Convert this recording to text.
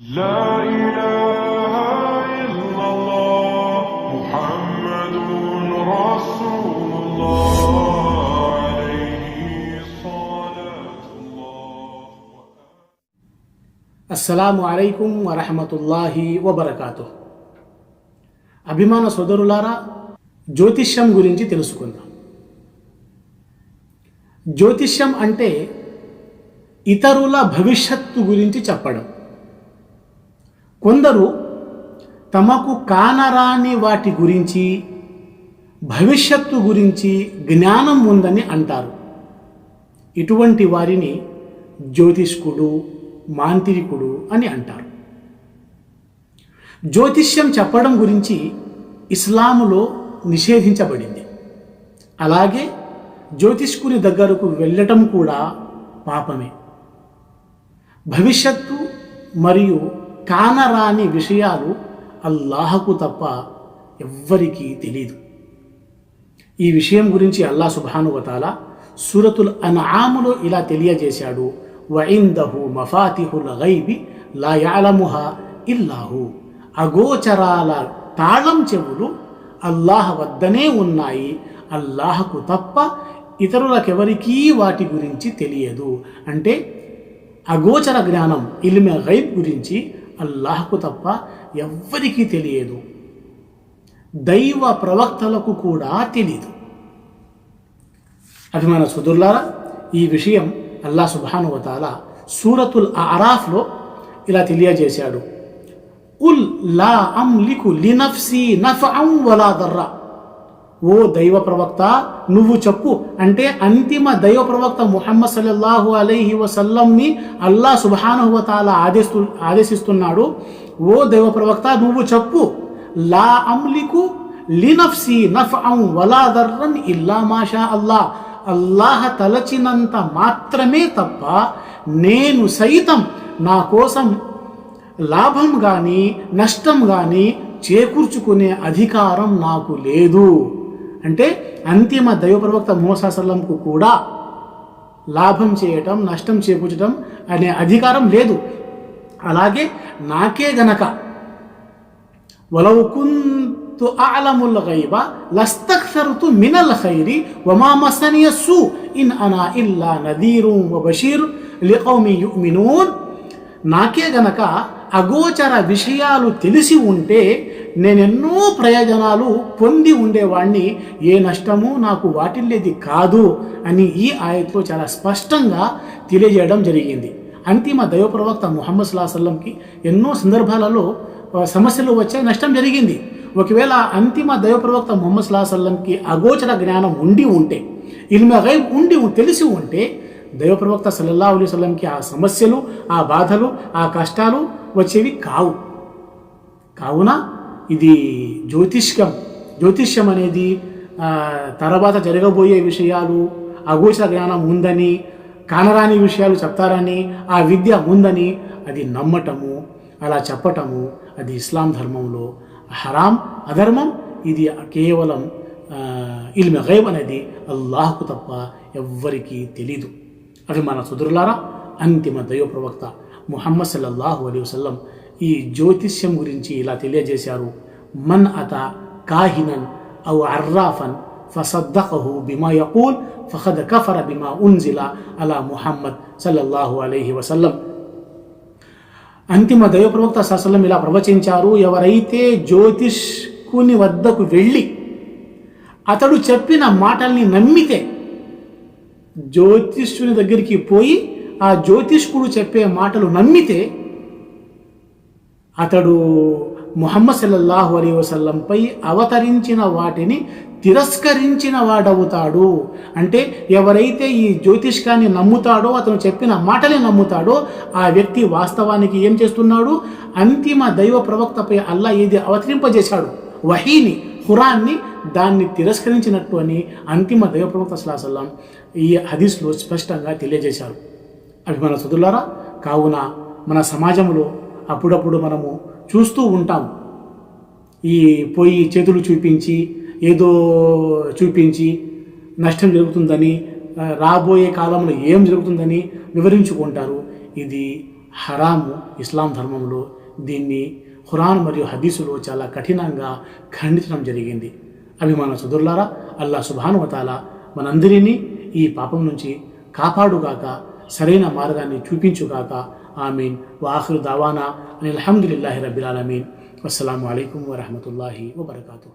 لا إله إلا الله محمد رسول الله عليه صلاة الله. అస్సలాము అలైకుం వరహమతుల్లాహి వబర్కాతు. అభిమాన సోదరులారా, జ్యోతిష్యం గురించి తెలుసుకుందాం. జ్యోతిష్యం అంటే ఇతరుల భవిష్యత్తు గురించి చెప్పడం. కొందరు తమకు కానరాని వాటి గురించి, భవిష్యత్తు గురించి జ్ఞానం ఉందని అంటారు. ఇటువంటి వారిని జ్యోతిష్కుడు, మాంత్రికుడు అని అంటారు. జ్యోతిష్యం చెప్పడం గురించి ఇస్లాములో నిషేధించబడింది. అలాగే జ్యోతిష్కుని దగ్గరకు వెళ్ళటం కూడా పాపమే. భవిష్యత్తు మరియు కానరాని విషయాలు అల్లాహకు తప్ప ఎవ్వరికీ తెలీదు. ఈ విషయం గురించి అల్లాహ్ సుబ్హానహు వ తఆలా సూరతుల్ అన్ఆములో ఇలా తెలియజేశాడు, వఇందహు మఫాతిహుల్ గైబి లా యఅలముహా ఇల్లాహు. అగోచరాల తాళం చెవులు అల్లాహ్ వద్దనే ఉన్నాయి, అల్లాహకు తప్ప ఇతరులకెవరికీ వాటి గురించి తెలియదు. అంటే అగోచర జ్ఞానం, ఇల్మే గైబ్ గురించి అల్లాహకు తప్ప ఎవ్వరికీ తెలియదు, దైవ ప్రవక్తలకు కూడా తెలియదు. అభిమాన సోదరులారా, ఈ విషయం అల్లాహ్ సుబ్హానహు వ తఆలా సూరతుల్ అరాఫ్లో ఇలా తెలియజేశాడు, ఉల్ లా అమ్లికు లినఫ్సి నఫఅన్ వలా దర్రా. ఓ దైవ ప్రవక్త, నువ్వు చెప్పు. అంటే అంతిమ దైవ ప్రవక్త ముహమ్మద్ సల్లల్లాహు అలైహి వసల్లంని అల్లాహ్ సుబ్హానహు వ తఆలా ఆదేశిస్తున్నాడు. ఓ దైవ ప్రవక్త, నువ్వు చెప్పు, లా అమ్లికు లినఫ్సి నఫఅన్ వలా దర్రన్ ఇల్లా మాషా అల్లాహ్. అల్లాహ్ తలచినంత మాత్రమే తప్ప నేను సైతం నా కోసం లాభం కానీ నష్టం కానీ చేకూర్చుకునే అధికారం నాకు లేదు. అంటే అంతిమ దైవ ప్రవక్త ముహమ్మద్ సల్లల్లాహు అలైహి వసల్లంకు కూడా లాభం చేయటం, నష్టం చేకూర్చడం అనే అధికారం లేదు. అలాగే నాకే గనక వలౌ కుంతు అఅలముల్ గైబ లస్తక్సర్తు మినల్ ఖైరి వమా మసనియ సు ఇన్ అనా ఇల్లా నదీరున్ వ బషీర్ లికౌమి యుమినూన్. నాకే గనక అగోచర విషయాలు తెలిసి ఉంటే నేనెన్నో ప్రయోజనాలు పొంది ఉండేవాణ్ణి, ఏ నష్టము నాకు వాటిల్లేది కాదు అని ఈ ఆయత్లో చాలా స్పష్టంగా తెలియజేయడం జరిగింది. అంతిమ దైవ ప్రవక్త ముహమ్మద్ సల్లల్లాహు అలైహి వసల్లంకి ఎన్నో సందర్భాలలో సమస్యలు వచ్చాయి, నష్టం జరిగింది. ఒకవేళ అంతిమ దైవ ప్రవక్త ముహమ్మద్ సల్లల్లాహు అలైహి వసల్లంకి అగోచర జ్ఞానం ఉండి ఉంటే, ఇల్మే గైబ్ ఉండి తెలిసి ఉంటే, దైవ ప్రవక్త సల్లల్లాహు అలైహి వసల్లంకి ఆ సమస్యలు, ఆ బాధలు, ఆ కష్టాలు వచ్చేవి కావున ఇది జ్యోతిష్యం అనేది తర్వాత జరగబోయే విషయాలు, అగోచర జ్ఞానం ఉందని, కానరాని విషయాలు చెప్తారని, ఆ విద్య ఉందని అది నమ్మటము, అలా చెప్పటము అది ఇస్లాం ధర్మంలో హరాం, అధర్మం. ఇది కేవలం ఇల్మే గైబ్ అనేది అల్లాహ్కు తప్ప ఎవ్వరికీ తెలీదు. అవి మన సోదరులారా, అంతిమ దైవ ప్రవక్త ముహమ్మద్ సల్లల్లాహు అలైహి వసల్లం ఈ జ్యోతిష్యం గురించి ఇలా తెలియజేశారు, మన్ అత కాహినన్ ఔ అర్రాఫన్ ఫసద్దఖహు బిమా యఖూల్ ఫఖద్ కఫర బిమా ఉన్జిల అలా ముహమ్మద్ సల్లల్లాహు అలైహి వసల్లం. అంతిమ దైవ ప్రవక్త సల్లల్లాహు అలైహి వసల్లం ఇలా ప్రవచించారు, ఎవరైతే జ్యోతిష్కుని వద్దకు వెళ్ళి అతడు చెప్పిన మాటల్ని నమ్మితే, జ్యోతిష్కుని దగ్గరికి పోయి ఆ జ్యోతిష్కుడు చెప్పే మాటలు నమ్మితే, అతడు ముహమ్మద్ సల్లల్లాహు అలైహి వసల్లంపై అవతరించిన వాటిని తిరస్కరించిన వాడవుతాడు. అంటే ఎవరైతే ఈ జ్యోతిష్కాన్ని నమ్ముతాడో, అతను చెప్పిన మాటలే నమ్ముతాడో, ఆ వ్యక్తి వాస్తవానికి ఏం చేస్తున్నాడు, అంతిమ దైవ ప్రవక్తపై అల్లాహ్ ఏది అవతరింపజేశాడు, వహీని, ఖురాన్ని, దాన్ని తిరస్కరించినట్టు అని అంతిమ దైవ ప్రవక్త సల్లల్లాహు అలైహి వసల్లం ఈ హదీస్లో స్పష్టంగా తెలియజేశారు. అభిమాన సోదరులారా, కావున మన సమాజంలో అప్పుడప్పుడు మనము చూస్తూ ఉంటాం, ఈ పోయి చేతులు చూపించి ఏదో చూపించి నష్టం జరుగుతుందని, రాబోయే కాలంలో ఏం జరుగుతుందని వివరించుకుంటారు. ఇది హరాము ఇస్లాం ధర్మంలో. దీన్ని ఖురాన్ మరియు హదీసులో చాలా కఠినంగా ఖండించడం జరిగింది. అభిమాన సోదరులారా, అల్లాహ్ సుబ్హానహు వ తఆలా మనందరినీ ఈ పాపం నుంచి కాపాడుగాక, సరైన మార్గాన్ని చూపించుగాక. ఆమీన్. వాఖిరు దావానా అనిల్ హమ్దులిల్లాహి రబ్బిల్ ఆలమీన్. అస్సలాము అలైకుం వరహమతుల్లాహి వబరకాతుహు.